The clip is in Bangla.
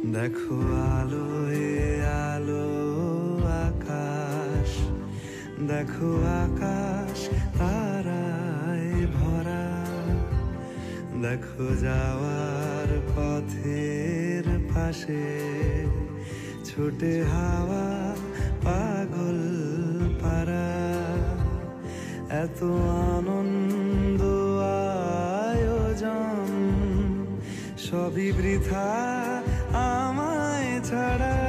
দেখো আলোয় আলো আকাশ, দেখো আকাশ তারায় ভরা, দেখো যাওয়ার পথের পাশে ছোটে হাওয়া পাগল পারা। এত আনন্দ আয়োজন সবই বৃথা আমায় ছাড়া।